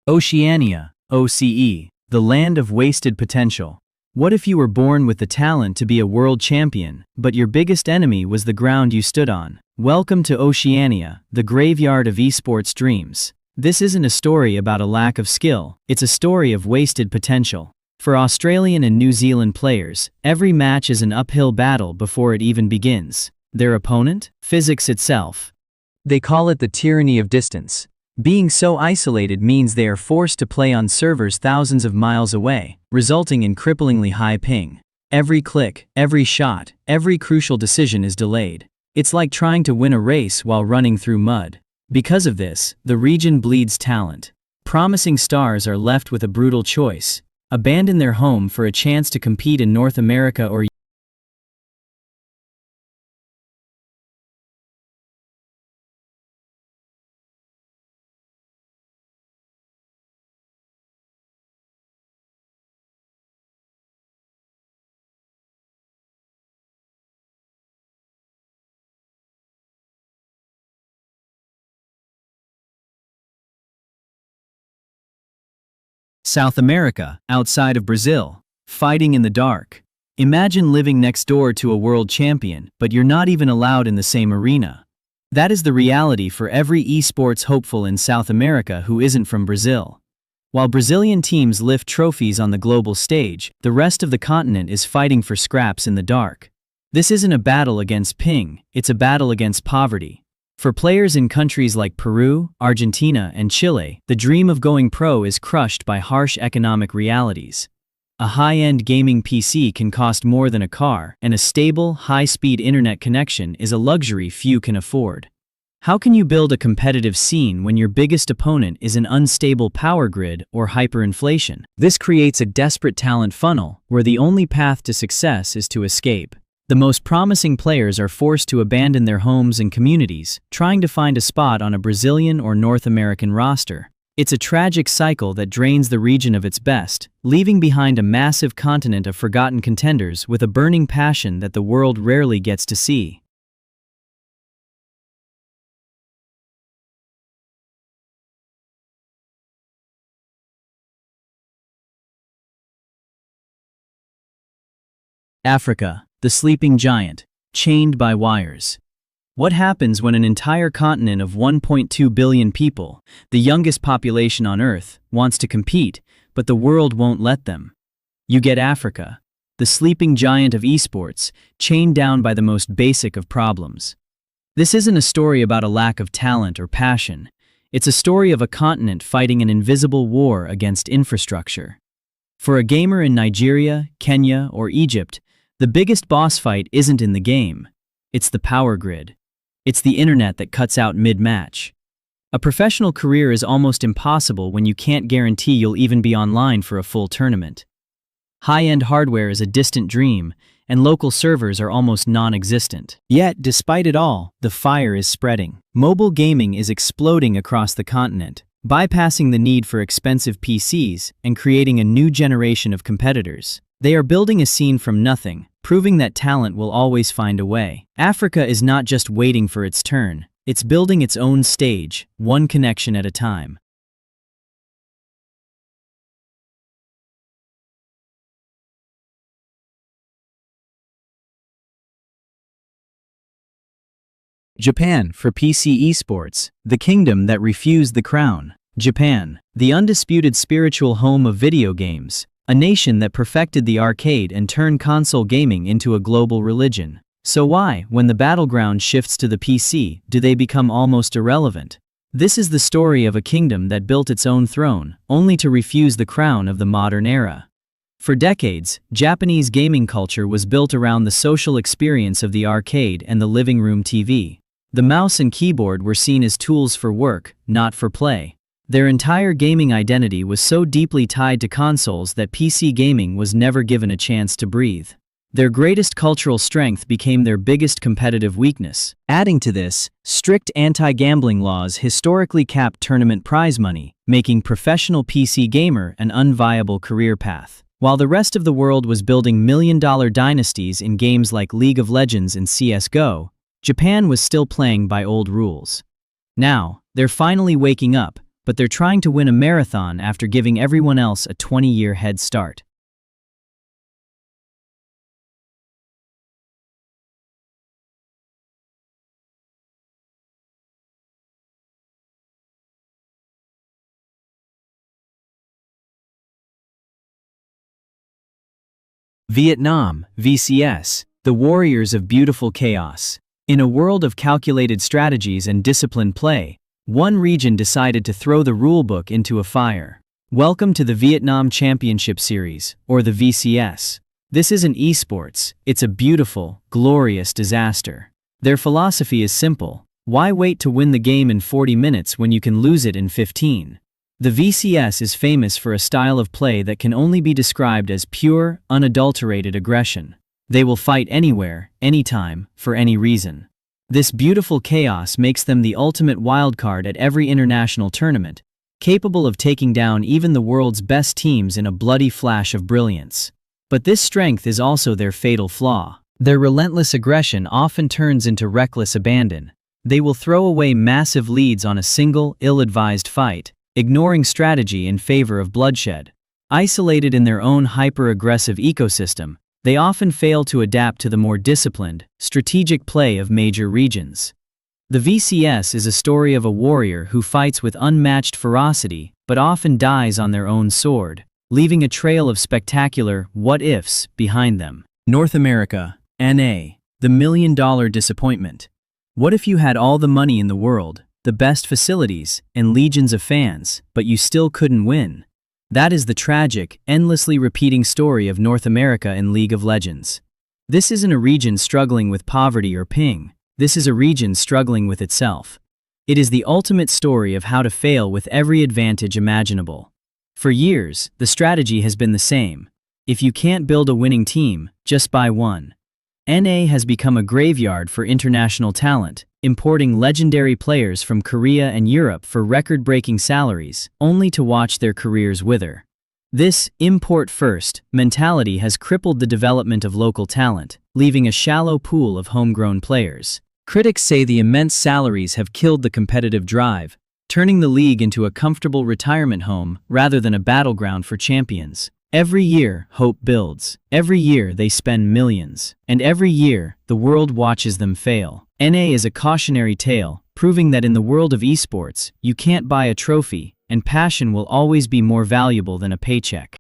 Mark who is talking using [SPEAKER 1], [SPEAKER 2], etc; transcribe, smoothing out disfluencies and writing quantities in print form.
[SPEAKER 1] Oceania, OCE, the land of wasted potential. What if you were born with the talent to be a world champion, but your biggest enemy was the ground you stood on? Welcome to Oceania, the graveyard of esports dreams. This isn't a story about a lack of skill, it's a story of wasted potential. For Australian and New Zealand players, every match is an uphill battle before it even begins. Their opponent? Physics itself. They call it the tyranny of distance. Being so isolated means they are forced to play on servers thousands of miles away, resulting in cripplingly high ping. Every click, every shot, every crucial decision is delayed. It's like trying to win a race while running through mud. Because of this, the region bleeds talent. Promising stars are left with a brutal choice: abandon their home for a chance to compete in North America or South America, outside of Brazil. Fighting in the dark. Imagine living next door to a world champion, but you're not even allowed in the same arena. That is the reality for every esports hopeful in South America who isn't from Brazil. While Brazilian teams lift trophies on the global stage, the rest of the continent is fighting for scraps in the dark. This isn't a battle against ping, it's a battle against poverty. For players in countries like Peru, Argentina, and Chile, the dream of going pro is crushed by harsh economic realities. A high-end gaming PC can cost more than a car, and a stable, high-speed internet connection is a luxury few can afford. How can you build a competitive scene when your biggest opponent is an unstable power grid or hyperinflation? This creates a desperate talent funnel, where the only path to success is to escape. The most promising players are forced to abandon their homes and communities, trying to find a spot on a Brazilian or North American roster. It's a tragic cycle that drains the region of its best, leaving behind a massive continent of forgotten contenders with a burning passion that the world rarely gets to see. Africa, the sleeping giant, chained by wires. What happens when an entire continent of 1.2 billion people, the youngest population on Earth, wants to compete, but the world won't let them? You get Africa, the sleeping giant of esports, chained down by the most basic of problems. This isn't a story about a lack of talent or passion. It's a story of a continent fighting an invisible war against infrastructure. For a gamer in Nigeria, Kenya, or Egypt, the biggest boss fight isn't in the game. It's the power grid. It's the internet that cuts out mid-match. A professional career is almost impossible when you can't guarantee you'll even be online for a full tournament. High-end hardware is a distant dream, and local servers are almost non-existent. Yet, despite it all, the fire is spreading. Mobile gaming is exploding across the continent, bypassing the need for expensive PCs and creating a new generation of competitors. They are building a scene from nothing, proving that talent will always find a way. Africa is not just waiting for its turn, it's building its own stage, one connection at a time. Japan, for PC Esports, the kingdom that refused the crown. Japan, the undisputed spiritual home of video games. A nation that perfected the arcade and turned console gaming into a global religion. So why, when the battleground shifts to the PC, do they become almost irrelevant? This is the story of a kingdom that built its own throne, only to refuse the crown of the modern era. For decades, Japanese gaming culture was built around the social experience of the arcade and the living room TV. The mouse and keyboard were seen as tools for work, not for play. Their entire gaming identity was so deeply tied to consoles that PC gaming was never given a chance to breathe. Their greatest cultural strength became their biggest competitive weakness. Adding to this, strict anti-gambling laws historically capped tournament prize money, making professional PC gamer an unviable career path. While the rest of the world was building million-dollar dynasties in games like League of Legends and CS:GO, Japan was still playing by old rules. Now, they're finally waking up, but they're trying to win a marathon after giving everyone else a 20-year head start. Vietnam, VCS, the warriors of beautiful chaos. In a world of calculated strategies and disciplined play, one region decided to throw the rulebook into a fire. Welcome to the Vietnam Championship Series, or the VCS. This isn't esports, it's a beautiful, glorious disaster. Their philosophy is simple: why wait to win the game in 40 minutes when you can lose it in 15? The VCS is famous for a style of play that can only be described as pure, unadulterated aggression. They will fight anywhere, anytime, for any reason. This beautiful chaos makes them the ultimate wildcard at every international tournament, capable of taking down even the world's best teams in a bloody flash of brilliance. But this strength is also their fatal flaw. Their relentless aggression often turns into reckless abandon. They will throw away massive leads on a single, ill-advised fight, ignoring strategy in favor of bloodshed. Isolated in their own hyper-aggressive ecosystem, they often fail to adapt to the more disciplined, strategic play of major regions. The VCS is a story of a warrior who fights with unmatched ferocity, but often dies on their own sword, leaving a trail of spectacular what-ifs behind them. North America, NA, the million-dollar disappointment. What if you had all the money in the world, the best facilities, and legions of fans, but you still couldn't win? That is the tragic, endlessly repeating story of North America in League of Legends. This isn't a region struggling with poverty or ping. This is a region struggling with itself. It is the ultimate story of how to fail with every advantage imaginable. For years, the strategy has been the same. If you can't build a winning team, just buy one. NA has become a graveyard for international talent, importing legendary players from Korea and Europe for record-breaking salaries, only to watch their careers wither. This import-first mentality has crippled the development of local talent, leaving a shallow pool of homegrown players. Critics say the immense salaries have killed the competitive drive, turning the league into a comfortable retirement home rather than a battleground for champions. Every year, hope builds. Every year, they spend millions. And every year, the world watches them fail. NA is a cautionary tale, proving that in the world of esports, you can't buy a trophy, and passion will always be more valuable than a paycheck.